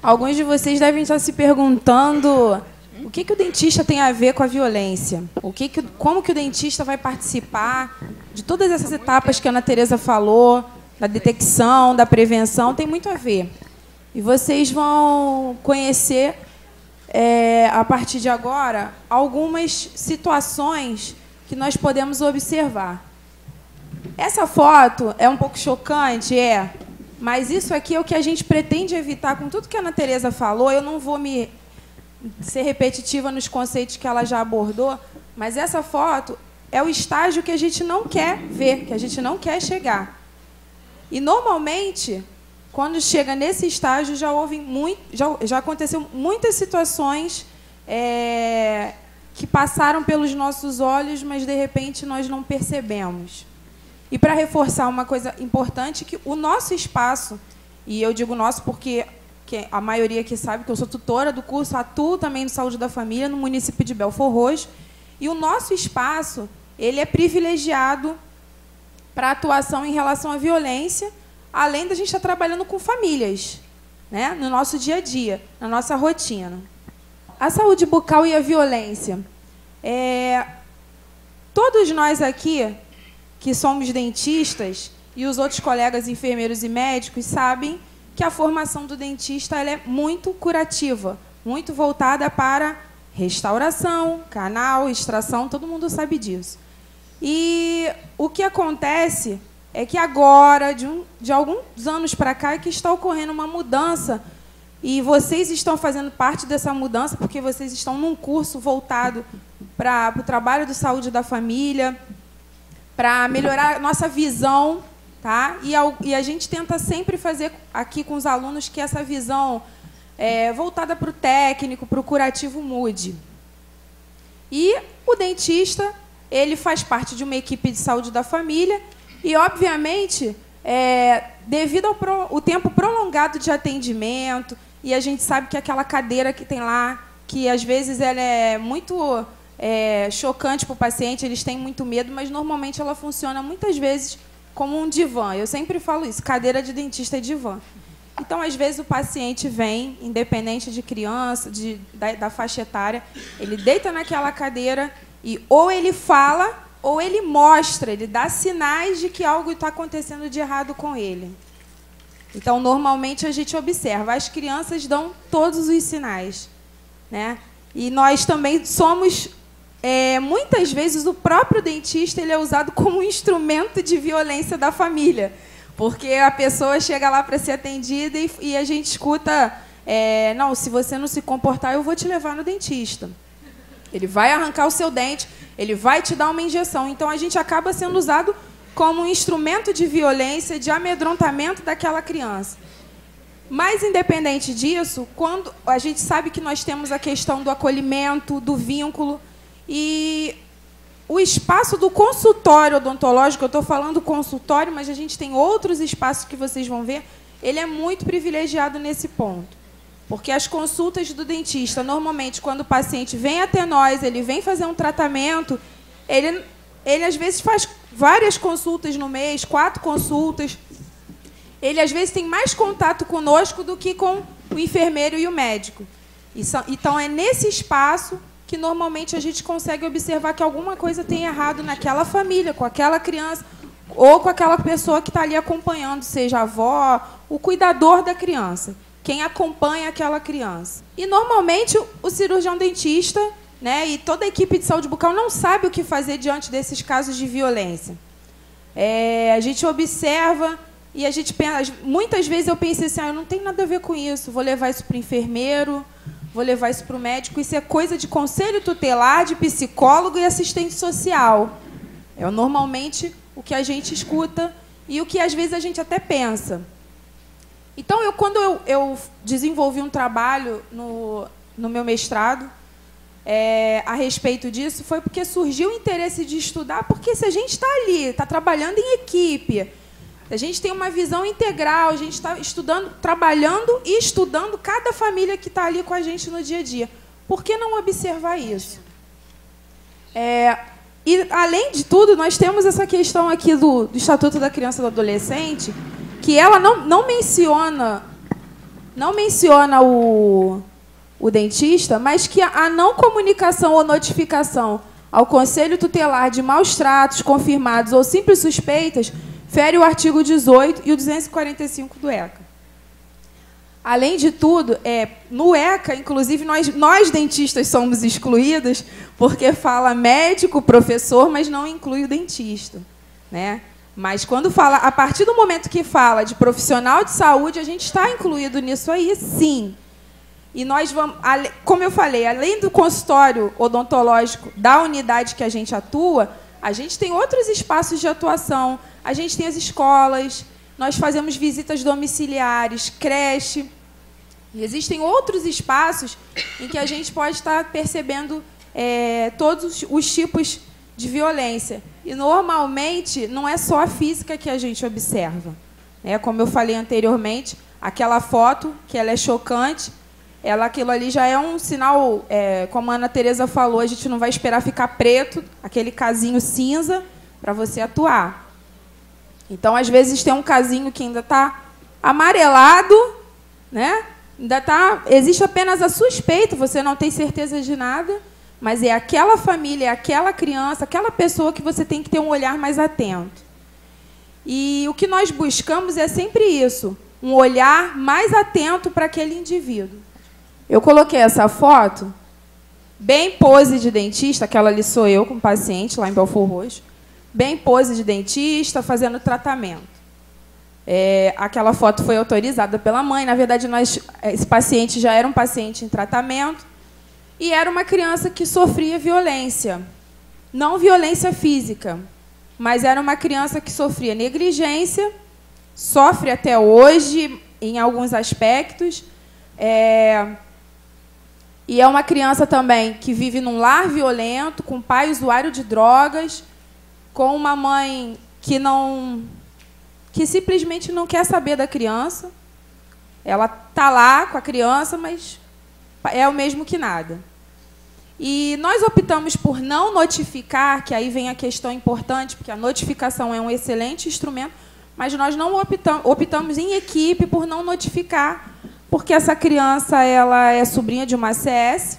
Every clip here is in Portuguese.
Alguns de vocês devem estar se perguntando o que o dentista tem a ver com a violência? Como que o dentista vai participar de todas essas etapas que a Ana Tereza falou, da detecção, da prevenção, tem muito a ver. E vocês vão conhecer, a partir de agora, algumas situações que nós podemos observar. Essa foto é um pouco chocante, mas isso aqui é o que a gente pretende evitar com tudo que a Ana Tereza falou. Eu não vou me ser repetitiva nos conceitos que ela já abordou, mas essa foto é o estágio que a gente não quer ver, que a gente não quer chegar. E, normalmente, quando chega nesse estágio, já aconteceu muitas situações que passaram pelos nossos olhos, mas, de repente, nós não percebemos. E, para reforçar uma coisa importante, que o nosso espaço, e eu digo nosso porque a maioria aqui sabe que eu sou tutora do curso, atuo também no Saúde da Família, no município de Belfor Roxo, e o nosso espaço ele é privilegiado para atuação em relação à violência, além da gente estar trabalhando com famílias, né, no nosso dia a dia, na nossa rotina. A saúde bucal e a violência. Todos nós aqui, que somos dentistas, e os outros colegas enfermeiros e médicos, sabem que a formação do dentista ela é muito curativa, muito voltada para restauração, canal, extração, todo mundo sabe disso. E o que acontece é que agora, de alguns anos para cá, é que está ocorrendo uma mudança, e vocês estão fazendo parte dessa mudança, porque vocês estão num curso voltado para o trabalho de saúde da família, para melhorar a nossa visão, tá? E a gente tenta sempre fazer aqui com os alunos que essa visão voltada para o técnico, para o curativo, mude. E o dentista, ele faz parte de uma equipe de saúde da família e, obviamente, devido ao tempo prolongado de atendimento, e a gente sabe que aquela cadeira que tem lá, que às vezes ela é muito chocante para o paciente, eles têm muito medo, mas normalmente ela funciona muitas vezes como um divã. Eu sempre falo isso, cadeira de dentista é divã. Então, às vezes, o paciente vem, independente de criança, da faixa etária, ele deita naquela cadeira e ou ele fala ou ele mostra, ele dá sinais de que algo está acontecendo de errado com ele. Então, normalmente, a gente observa. As crianças dão todos os sinais, né? E nós também somos... muitas vezes, o próprio dentista ele é usado como um instrumento de violência da família. Porque a pessoa chega lá para ser atendida e a gente escuta... não, se você não se comportar, eu vou te levar no dentista. Ele vai arrancar o seu dente, ele vai te dar uma injeção. Então, a gente acaba sendo usado como um instrumento de violência, de amedrontamento daquela criança. Mas, independente disso, quando a gente sabe que nós temos a questão do acolhimento, do vínculo, e o espaço do consultório odontológico, eu estou falando consultório, mas a gente tem outros espaços que vocês vão ver, ele é muito privilegiado nesse ponto. Porque as consultas do dentista, normalmente, quando o paciente vem até nós, ele vem fazer um tratamento, ele às vezes faz várias consultas no mês, 4 consultas. Ele, às vezes, tem mais contato conosco do que com o enfermeiro e o médico. Então, é nesse espaço que, normalmente, a gente consegue observar que alguma coisa tem errado naquela família, com aquela criança, ou com aquela pessoa que está ali acompanhando, seja a avó, o cuidador da criança, quem acompanha aquela criança. E, normalmente, o cirurgião dentista, né, e toda a equipe de saúde bucal não sabe o que fazer diante desses casos de violência. A gente observa... E a gente pensa, muitas vezes eu pensei assim, eu não tenho nada a ver com isso, vou levar isso para o enfermeiro, vou levar isso para o médico, isso é coisa de conselho tutelar, de psicólogo e assistente social. É normalmente o que a gente escuta e o que às vezes a gente até pensa. Então, quando eu desenvolvi um trabalho no meu mestrado a respeito disso, foi porque surgiu o interesse de estudar, porque se a gente está ali, está trabalhando em equipe, a gente tem uma visão integral, a gente está estudando, trabalhando e estudando cada família que está ali com a gente no dia a dia. Por que não observar isso? E, além de tudo, nós temos essa questão aqui do Estatuto da Criança e do Adolescente, que ela não menciona não menciona o dentista, mas que a não comunicação ou notificação ao Conselho Tutelar de maus tratos confirmados ou simples suspeitas fere o artigo 18 e o 245 do ECA. Além de tudo, no ECA, inclusive, nós dentistas somos excluídos, porque fala médico, professor, mas não inclui o dentista, né? Mas quando fala, a partir do momento que fala de profissional de saúde, a gente está incluído nisso aí, sim. E nós vamos, como eu falei, além do consultório odontológico da unidade que a gente atua, a gente tem outros espaços de atuação. A gente tem as escolas, nós fazemos visitas domiciliares, creche. E existem outros espaços em que a gente pode estar percebendo todos os tipos de violência. E, normalmente, não é só a física que a gente observa. Como eu falei anteriormente, aquela foto, que ela é chocante, aquilo ali já é um sinal, como a Ana Tereza falou, a gente não vai esperar ficar preto, aquele casinho cinza, para você atuar. Então, às vezes, tem um casinho que ainda está amarelado, né? Existe apenas a suspeita, você não tem certeza de nada, mas é aquela família, é aquela criança, aquela pessoa que você tem que ter um olhar mais atento. E o que nós buscamos é sempre isso, um olhar mais atento para aquele indivíduo. Eu coloquei essa foto, bem pose de dentista, aquela ali sou eu com paciente lá em Belford Roxo, bem pose de dentista, fazendo tratamento. Aquela foto foi autorizada pela mãe. Na verdade, esse paciente já era um paciente em tratamento e era uma criança que sofria violência. Não violência física, mas era uma criança que sofria negligência, sofre até hoje em alguns aspectos. E é uma criança também que vive num lar violento, com pai usuário de drogas, com uma mãe que simplesmente não quer saber da criança. Ela está lá com a criança, mas é o mesmo que nada. E nós optamos por não notificar, que aí vem a questão importante, porque a notificação é um excelente instrumento, mas nós não optamos em equipe por não notificar, porque essa criança ela é sobrinha de uma CS,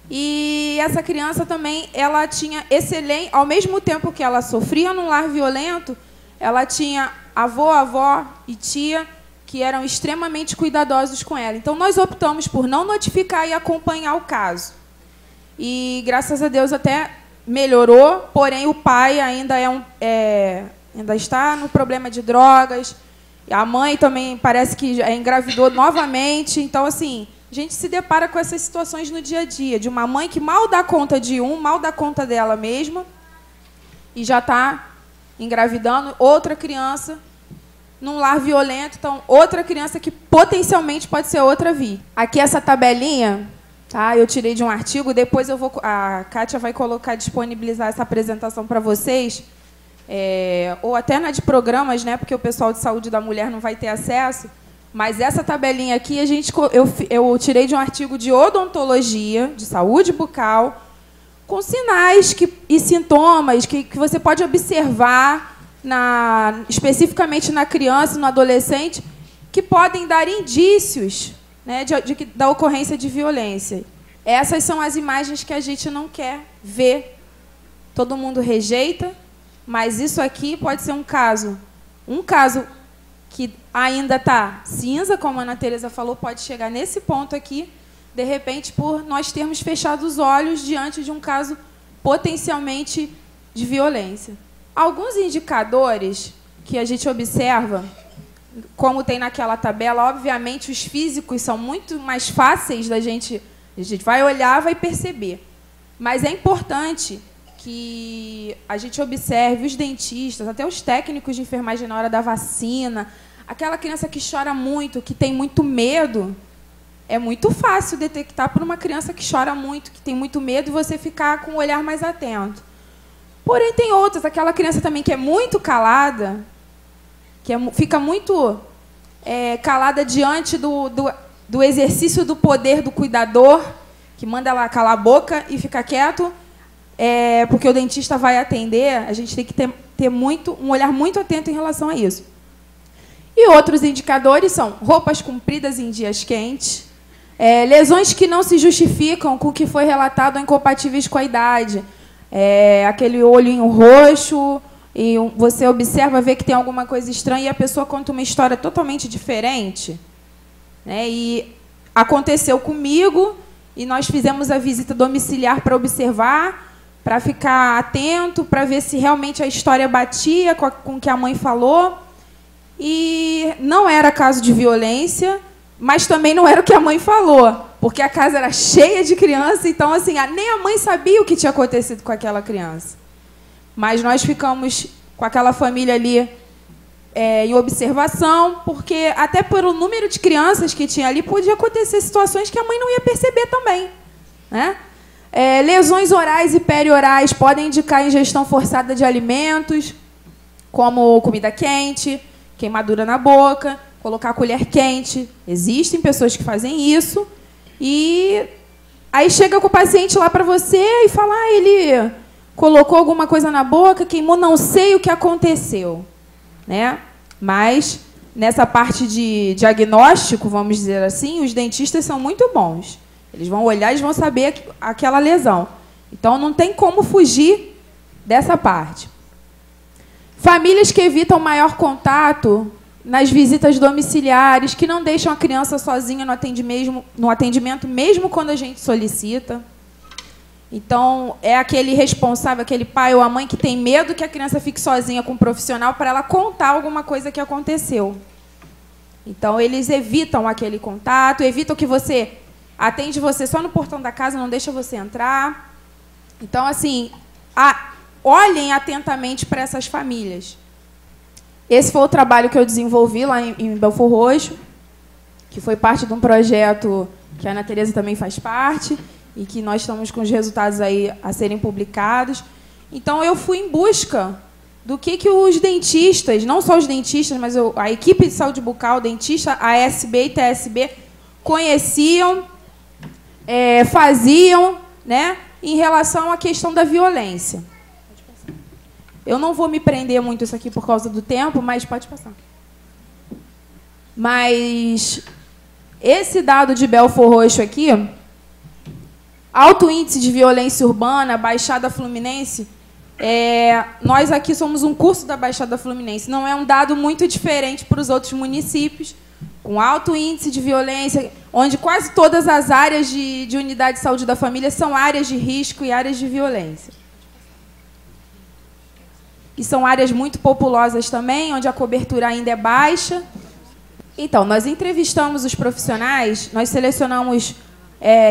e essa criança também ela tinha excelente, ao mesmo tempo que ela sofria num lar violento, ela tinha avô, avó e tia que eram extremamente cuidadosos com ela. Então, nós optamos por não notificar e acompanhar o caso. E, graças a Deus, até melhorou, porém, o pai ainda ainda está no problema de drogas. A mãe também parece que engravidou novamente. Então, assim, a gente se depara com essas situações no dia a dia, de uma mãe que mal dá conta de mal dá conta dela mesma, e já está engravidando outra criança num lar violento, então outra criança que potencialmente pode ser outra vítima. Aqui essa tabelinha, tá? Eu tirei de um artigo, depois a Kátia vai disponibilizar essa apresentação para vocês, ou até na de programas, né? Porque o pessoal de saúde da mulher não vai ter acesso. Mas essa tabelinha aqui eu tirei de um artigo de odontologia, de saúde bucal, com sinais e sintomas que você pode observar especificamente na criança e no adolescente, que podem dar indícios, né, da ocorrência de violência. Essas são as imagens que a gente não quer ver. Todo mundo rejeita, mas isso aqui pode ser um caso que ainda está cinza, como a Ana Tereza falou, pode chegar nesse ponto aqui, de repente, por nós termos fechado os olhos diante de um caso potencialmente de violência. Alguns indicadores que a gente observa, como tem naquela tabela, obviamente os físicos são muito mais fáceis a gente vai olhar, vai perceber. Mas é importante que a gente observe os dentistas, até os técnicos de enfermagem na hora da vacina, aquela criança que chora muito, que tem muito medo. É muito fácil detectar por uma criança que chora muito, que tem muito medo, e você ficar com o olhar mais atento. Porém, tem outras. Aquela criança também que é muito calada, fica muito calada diante do exercício do poder do cuidador, que manda ela calar a boca e ficar quieto, porque o dentista vai atender. A gente tem que ter um olhar muito atento em relação a isso. E outros indicadores são roupas compridas em dias quentes, lesões que não se justificam com o que foi relatado ou incompatíveis com a idade, aquele olhinho roxo, e você observa, vê que tem alguma coisa estranha e a pessoa conta uma história totalmente diferente. Né? E aconteceu comigo, e nós fizemos a visita domiciliar para observar, para ficar atento, para ver se realmente a história batia com o que a mãe falou. E não era caso de violência, mas também não era o que a mãe falou, porque a casa era cheia de criança, então assim, nem a mãe sabia o que tinha acontecido com aquela criança. Mas nós ficamos com aquela família ali em observação, porque até pelo número de crianças que tinha ali, podia acontecer situações que a mãe não ia perceber também. Né? Lesões orais e periorais podem indicar ingestão forçada de alimentos, como comida quente, queimadura na boca, colocar a colher quente. Existem pessoas que fazem isso. E aí chega com o paciente lá para você e fala, ele colocou alguma coisa na boca, queimou, não sei o que aconteceu. Né? Mas, nessa parte de diagnóstico, vamos dizer assim, os dentistas são muito bons. Eles vão olhar e eles vão saber aquela lesão. Então, não tem como fugir dessa parte. Famílias que evitam maior contato nas visitas domiciliares, que não deixam a criança sozinha no atendimento, mesmo quando a gente solicita. Então, é aquele responsável, aquele pai ou a mãe que tem medo que a criança fique sozinha com um profissional para ela contar alguma coisa que aconteceu. Então, eles evitam aquele contato, evitam que você atende você só no portão da casa, não deixa você entrar. Então, assim, olhem atentamente para essas famílias. Esse foi o trabalho que eu desenvolvi lá em Belfor Roxo, que foi parte de um projeto que a Ana Tereza também faz parte, e que nós estamos com os resultados aí a serem publicados. Então, eu fui em busca do que os dentistas, não só os dentistas, mas a equipe de saúde bucal, dentista, ASB e TSB, conheciam, faziam, né, em relação à questão da violência. Eu não vou me prender muito isso aqui por causa do tempo, mas pode passar. Mas esse dado de Belfor Roxo aqui, alto índice de violência urbana, Baixada Fluminense, nós aqui somos um curso da Baixada Fluminense. Não é um dado muito diferente para os outros municípios, com alto índice de violência, onde quase todas as áreas de unidade de saúde da família são áreas de risco e áreas de violência. E são áreas muito populosas também, onde a cobertura ainda é baixa. Então, nós entrevistamos os profissionais, nós selecionamos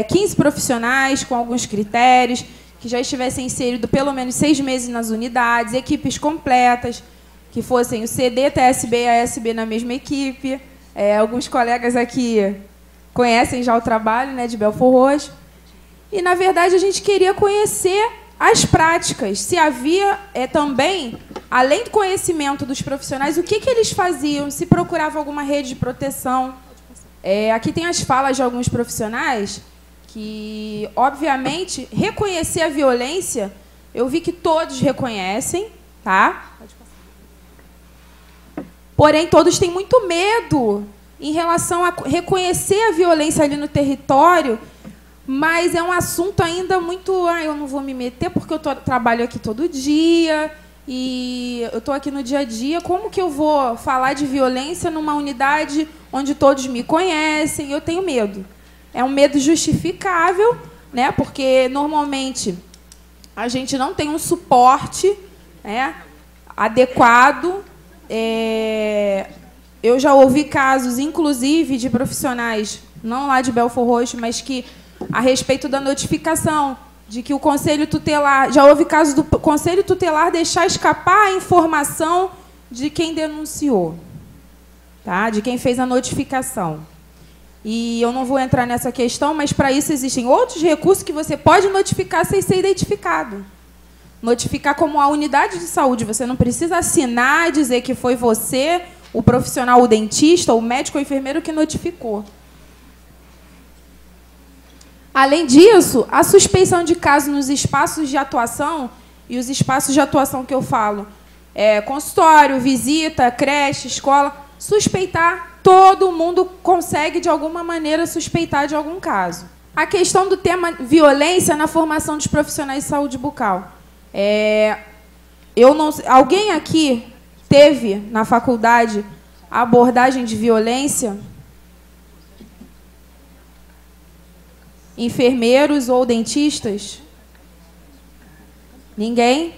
15 profissionais com alguns critérios, que já estivessem inseridos pelo menos 6 meses nas unidades, equipes completas, que fossem o CD, TSB e ASB na mesma equipe. Alguns colegas aqui conhecem já o trabalho, né, de Belfor Roxo. E, na verdade, a gente queria conhecer as práticas, se havia também, além do conhecimento dos profissionais, o que eles faziam, se procurava alguma rede de proteção. Aqui tem as falas de alguns profissionais que, obviamente, reconhecer a violência, eu vi que todos reconhecem, tá? Porém, todos têm muito medo em relação a reconhecer a violência ali no território, mas é um assunto ainda muito... eu não vou me meter porque eu trabalho aqui todo dia e eu estou aqui no dia a dia. Como que eu vou falar de violência numa unidade onde todos me conhecem? Eu tenho medo. É um medo justificável, né? Porque, normalmente, a gente não tem um suporte, né, adequado. Eu já ouvi casos, inclusive, de profissionais, não lá de Belfor Roxo, mas que, a respeito da notificação, de que o Conselho Tutelar... Já houve casos do Conselho Tutelar deixar escapar a informação de quem denunciou, tá? De quem fez a notificação. E eu não vou entrar nessa questão, mas, para isso, existem outros recursos que você pode notificar sem ser identificado. Notificar como a unidade de saúde. Você não precisa assinar, dizer que foi você, o profissional, o dentista, o médico ou o enfermeiro que notificou. Além disso, a suspeição de caso nos espaços de atuação, e os espaços de atuação que eu falo, consultório, visita, creche, escola, suspeitar, todo mundo consegue, de alguma maneira, suspeitar de algum caso. A questão do tema violência na formação dos profissionais de saúde bucal. Eu não, alguém aqui teve, na faculdade, a abordagem de violência? Enfermeiros ou dentistas? Ninguém?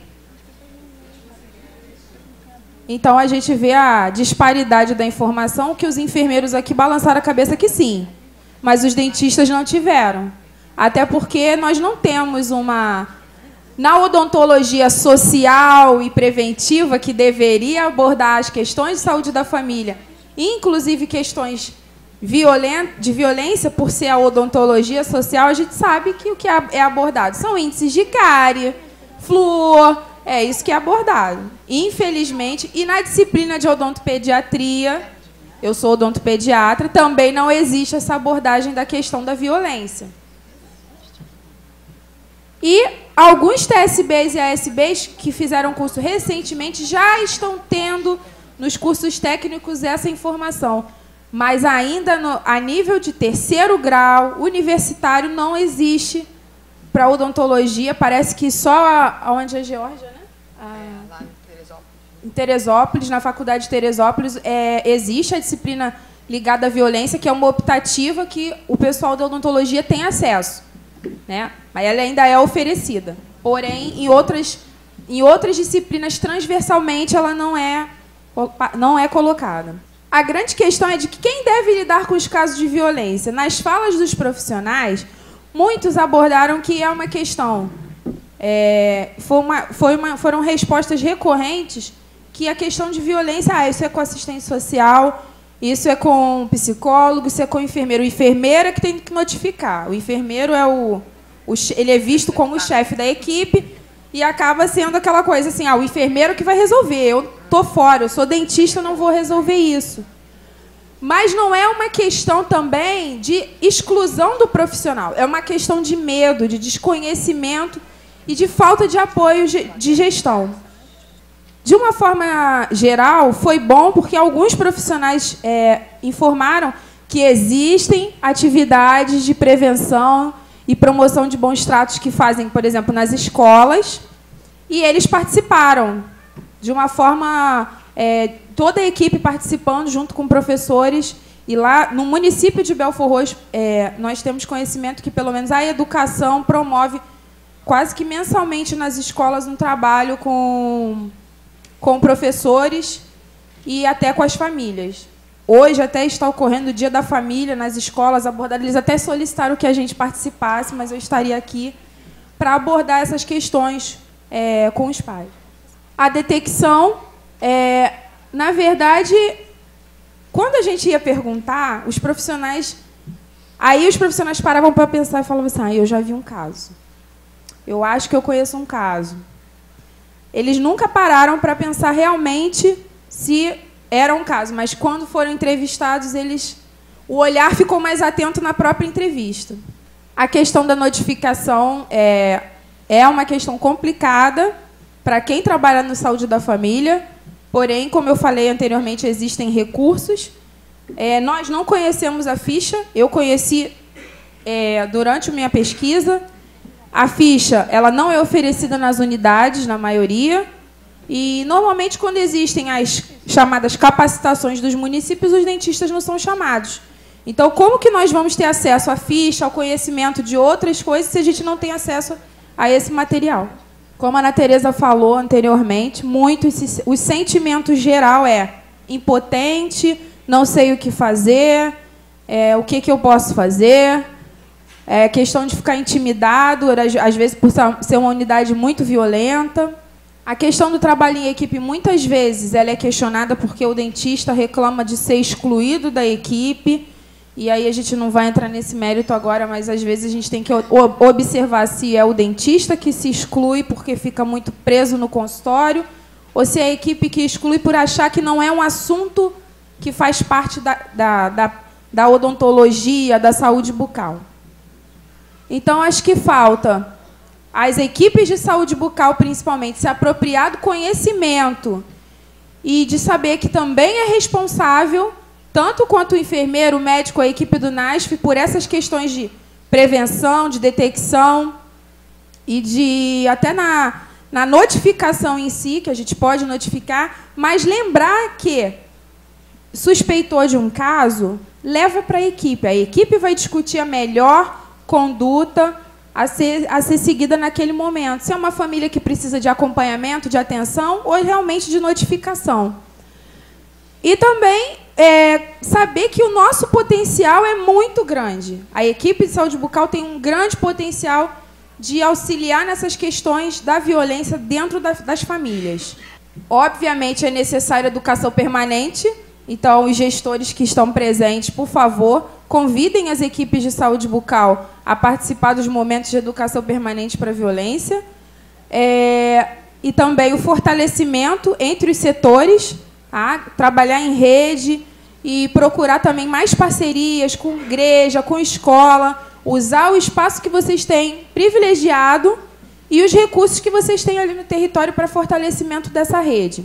Então, a gente vê a disparidade da informação, que os enfermeiros aqui balançaram a cabeça que sim, mas os dentistas não tiveram. Até porque nós não temos uma... Na odontologia social e preventiva, que deveria abordar as questões de saúde da família, inclusive questões de violência, por ser a odontologia social, a gente sabe que o que é abordado são índices de cárie, flúor, é isso que é abordado. Infelizmente, e na disciplina de odontopediatria, eu sou odontopediatra, também não existe essa abordagem da questão da violência. E alguns TSBs e ASBs que fizeram curso recentemente já estão tendo nos cursos técnicos essa informação. Mas ainda a nível de terceiro grau, universitário, não existe para odontologia. Parece que só onde é Geórgia, né? Lá em Teresópolis. Em Teresópolis, na faculdade de Teresópolis, existe a disciplina ligada à violência, que é uma optativa que o pessoal da odontologia tem acesso, né? Mas ela ainda é oferecida. Porém, em outras disciplinas, transversalmente, ela não é colocada. A grande questão é de que quem deve lidar com os casos de violência. Nas falas dos profissionais, muitos abordaram que é uma questão... foram respostas recorrentes que a questão de violência, isso é com assistente social, isso é com psicólogo, isso é com enfermeiro. O enfermeiro é que tem que notificar. O enfermeiro ele é visto como o chefe da equipe e acaba sendo aquela coisa assim, o enfermeiro que vai resolver. Eu estou fora, eu sou dentista, eu não vou resolver isso. Mas não é uma questão também de exclusão do profissional. É uma questão de medo, de desconhecimento e de falta de apoio de gestão. De uma forma geral, foi bom porque alguns profissionais informaram que existem atividades de prevenção e promoção de bons tratos que fazem, por exemplo, nas escolas, e eles participaram de uma forma... toda a equipe participando, junto com professores, e lá no município de Belford Roxo, nós temos conhecimento que, pelo menos, a educação promove quase que mensalmente nas escolas um trabalho com professores e até com as famílias. Hoje até está ocorrendo o Dia da Família nas escolas abordadas. Eles até solicitaram que a gente participasse, mas eu estaria aqui para abordar essas questões com os pais. A detecção, na verdade, quando a gente ia perguntar, os profissionais paravam para pensar e falavam assim, eu já vi um caso. Eu acho que eu conheço um caso. Eles nunca pararam para pensar realmente se era um caso, mas quando foram entrevistados, o olhar ficou mais atento na própria entrevista. A questão da notificação é uma questão complicada para quem trabalha na saúde da família, porém, como eu falei anteriormente, existem recursos. Nós não conhecemos a ficha, eu conheci durante a minha pesquisa. A ficha ela não é oferecida nas unidades, na maioria, e, normalmente, quando existem as chamadas capacitações dos municípios, os dentistas não são chamados. Então, como que nós vamos ter acesso à ficha, ao conhecimento de outras coisas, se a gente não tem acesso a esse material? Como a Ana Tereza falou anteriormente, o sentimento geral é impotente, não sei o que fazer, o que eu posso fazer, questão de ficar intimidado, às vezes por ser uma unidade muito violenta. A questão do trabalho em equipe, muitas vezes, ela é questionada porque o dentista reclama de ser excluído da equipe, e aí a gente não vai entrar nesse mérito agora, mas às vezes a gente tem que observar se é o dentista que se exclui porque fica muito preso no consultório, ou se é a equipe que exclui por achar que não é um assunto que faz parte da odontologia, da saúde bucal. Então, acho que falta as equipes de saúde bucal, principalmente, se apropriar do conhecimento e de saber que também é responsável, tanto quanto o enfermeiro, o médico, a equipe do NASF, por essas questões de prevenção, de detecção e de até na notificação em si, que a gente pode notificar, mas lembrar que suspeitou de um caso, leva para a equipe vai discutir a melhor conduta a ser seguida naquele momento. Se é uma família que precisa de acompanhamento, de atenção, ou realmente de notificação. E também saber que o nosso potencial é muito grande. A equipe de saúde bucal tem um grande potencial de auxiliar nessas questões da violência dentro das famílias. Obviamente, é necessária educação permanente. Então, os gestores que estão presentes, por favor, convidem as equipes de saúde bucal a participar dos momentos de educação permanente para a violência. E também o fortalecimento entre os setores, tá? Trabalhar em rede e procurar também mais parcerias com igreja, com escola, usar o espaço que vocês têm privilegiado e os recursos que vocês têm ali no território para fortalecimento dessa rede.